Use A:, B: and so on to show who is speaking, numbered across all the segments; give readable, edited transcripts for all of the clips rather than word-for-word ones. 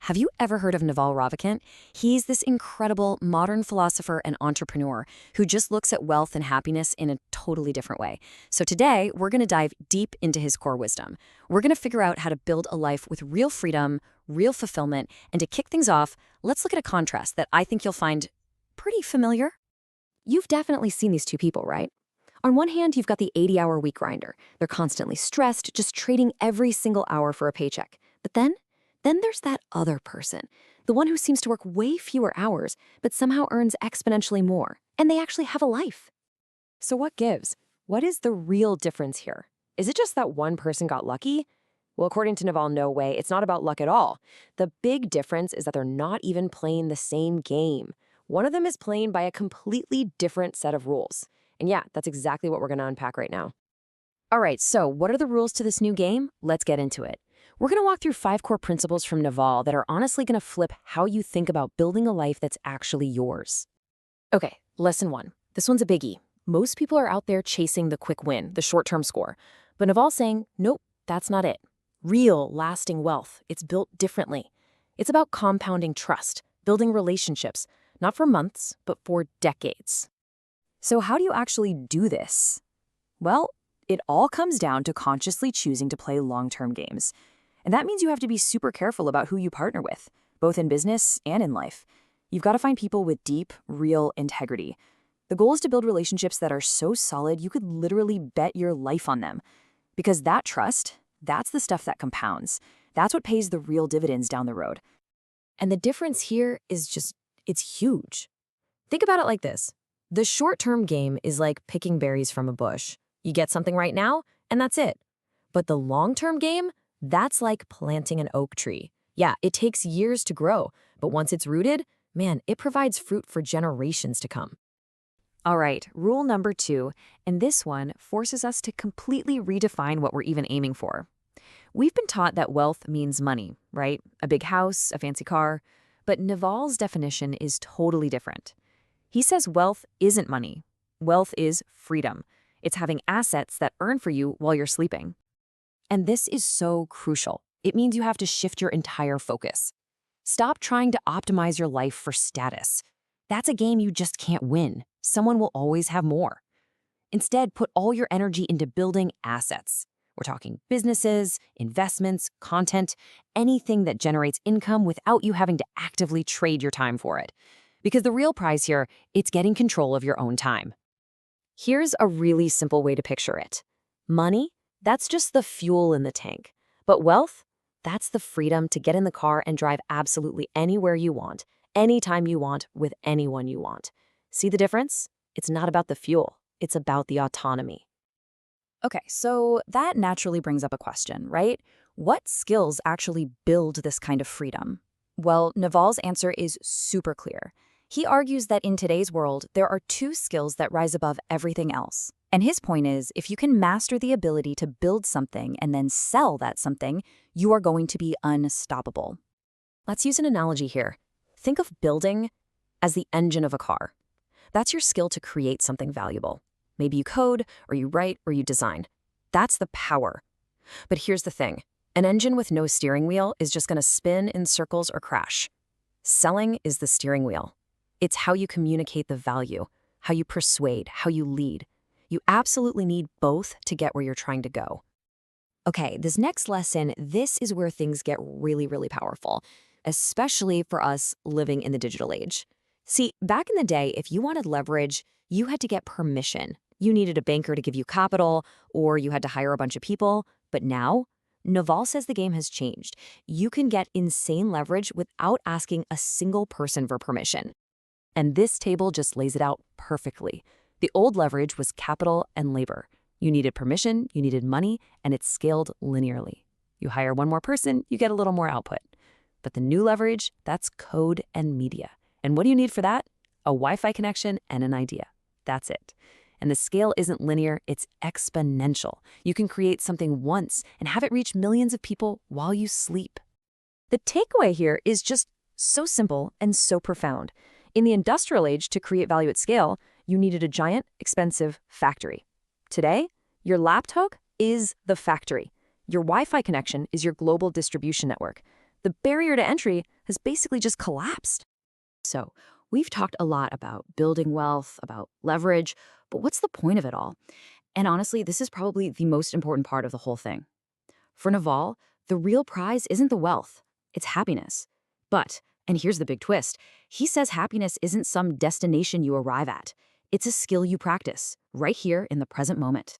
A: Have you ever heard of Naval Ravikant? He's this incredible modern philosopher and entrepreneur who just looks at wealth and happiness in a totally different way. So today, we're going to dive deep into his core wisdom. We're going to figure out how to build a life with real freedom, real fulfillment, and to kick things off, let's look at a contrast that I think you'll find pretty familiar. You've definitely seen these two people, right? On one hand, you've got the 80-hour week grinder. They're constantly stressed, just trading every single hour for a paycheck. But then there's that other person, the one who seems to work way fewer hours, but somehow earns exponentially more, and they actually have a life. So what gives? What is the real difference here? Is it just that one person got lucky? Well, according to Naval, no way. It's not about luck at all. The big difference is that they're not even playing the same game. One of them is playing by a completely different set of rules. And yeah, that's exactly what we're going to unpack right now. All right, so what are the rules to this new game? Let's get into it. We're going to walk through 5 core principles from Naval that are honestly going to flip how you think about building a life that's actually yours. Okay, lesson 1. This one's a biggie. Most people are out there chasing the quick win, the short-term score. But Naval's saying, nope, that's not it. Real, lasting wealth, it's built differently. It's about compounding trust, building relationships, not for months, but for decades. So how do you actually do this? Well, it all comes down to consciously choosing to play long-term games. And that means you have to be super careful about who you partner with, both in business and in life. You've got to find people with deep, real integrity. The goal is to build relationships that are so solid you could literally bet your life on them. Because that trust, that's the stuff that compounds. That's what pays the real dividends down the road. And the difference here is it's huge. Think about it like this. The short-term game is like picking berries from a bush. You get something right now, and that's it. But the long-term game, that's like planting an oak tree. Yeah, it takes years to grow, but once it's rooted, man, it provides fruit for generations to come. All right, rule number 2, and this one forces us to completely redefine what we're even aiming for. We've been taught that wealth means money, right? A big house, a fancy car. But Naval's definition is totally different. He says wealth isn't money. Wealth is freedom. It's having assets that earn for you while you're sleeping. And this is so crucial. It means you have to shift your entire focus. Stop trying to optimize your life for status. That's a game you just can't win. Someone will always have more. Instead, put all your energy into building assets. We're talking businesses, investments, content, anything that generates income without you having to actively trade your time for it. Because the real prize here, it's getting control of your own time. Here's a really simple way to picture it. Money, that's just the fuel in the tank. But wealth, that's the freedom to get in the car and drive absolutely anywhere you want, anytime you want, with anyone you want. See the difference? It's not about the fuel. It's about the autonomy.
B: Okay, so that naturally brings up a question, right? What skills actually build this kind of freedom? Well, Naval's answer is super clear. He argues that in today's world, there are 2 skills that rise above everything else. And his point is, if you can master the ability to build something and then sell that something, you are going to be unstoppable.
A: Let's use an analogy here. Think of building as the engine of a car. That's your skill to create something valuable. Maybe you code, or you write, or you design. That's the power. But here's the thing. An engine with no steering wheel is just going to spin in circles or crash. Selling is the steering wheel. It's how you communicate the value, how you persuade, how you lead. You absolutely need both to get where you're trying to go. Okay, this next lesson, this is where things get really, really powerful, especially for us living in the digital age. See, back in the day, if you wanted leverage, you had to get permission. You needed a banker to give you capital, or you had to hire a bunch of people. But now, Naval says the game has changed. You can get insane leverage without asking a single person for permission. And this table just lays it out perfectly. The old leverage was capital and labor. You needed permission, you needed money, and it scaled linearly. You hire one more person, you get a little more output. But the new leverage, that's code and media. And what do you need for that? A Wi-Fi connection and an idea. That's it. And the scale isn't linear, it's exponential. You can create something once and have it reach millions of people while you sleep. The takeaway here is just so simple and so profound. In the industrial age, to create value at scale, you needed a giant, expensive factory. Today, your laptop is the factory. Your Wi-Fi connection is your global distribution network. The barrier to entry has basically just collapsed.
B: So, we've talked a lot about building wealth, about leverage, but what's the point of it all? And honestly, this is probably the most important part of the whole thing. For Naval, the real prize isn't the wealth, it's happiness. But, and here's the big twist, he says happiness isn't some destination you arrive at. It's a skill you practice, right here in the present moment.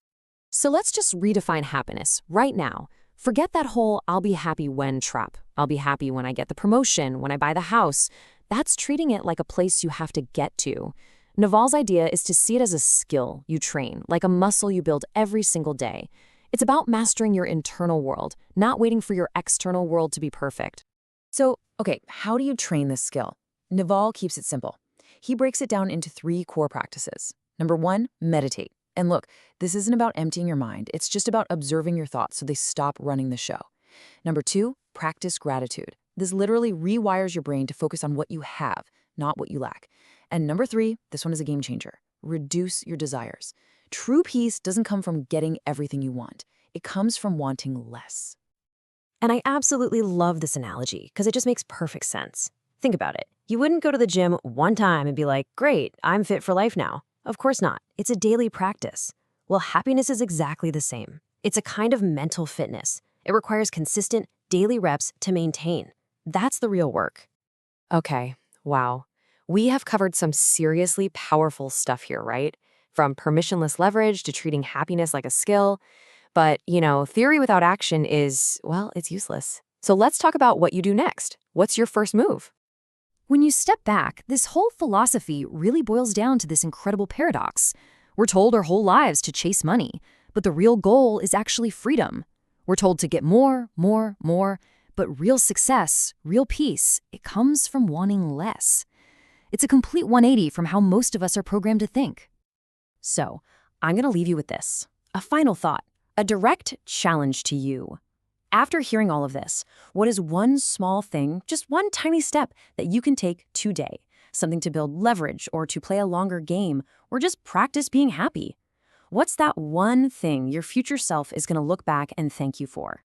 A: So let's just redefine happiness right now. Forget that whole I'll be happy when trap. I'll be happy when I get the promotion, when I buy the house. That's treating it like a place you have to get to. Naval's idea is to see it as a skill you train, like a muscle you build every single day. It's about mastering your internal world, not waiting for your external world to be perfect.
B: So, okay, how do you train this skill? Naval keeps it simple. He breaks it down into 3 core practices. Number 1, meditate. And look, this isn't about emptying your mind. It's just about observing your thoughts so they stop running the show. Number 2, practice gratitude. This literally rewires your brain to focus on what you have, not what you lack. And number 3, this one is a game changer. Reduce your desires. True peace doesn't come from getting everything you want. It comes from wanting less.
A: And I absolutely love this analogy because it just makes perfect sense. Think about it. You wouldn't go to the gym one time and be like, great, I'm fit for life now. Of course not. It's a daily practice. Well, happiness is exactly the same. It's a kind of mental fitness. It requires consistent daily reps to maintain. That's the real work. Okay, wow. We have covered some seriously powerful stuff here, right? From permissionless leverage to treating happiness like a skill. But, theory without action is, well, it's useless. So let's talk about what you do next. What's your first move? When you step back, this whole philosophy really boils down to this incredible paradox. We're told our whole lives to chase money, but the real goal is actually freedom. We're told to get more, but real success, real peace, it comes from wanting less. It's a complete 180 from how most of us are programmed to think. So, I'm going to leave you with this. A final thought, a direct challenge to you. After hearing all of this, what is one small thing, just one tiny step that you can take today? Something to build leverage or to play a longer game or just practice being happy? What's that one thing your future self is going to look back and thank you for?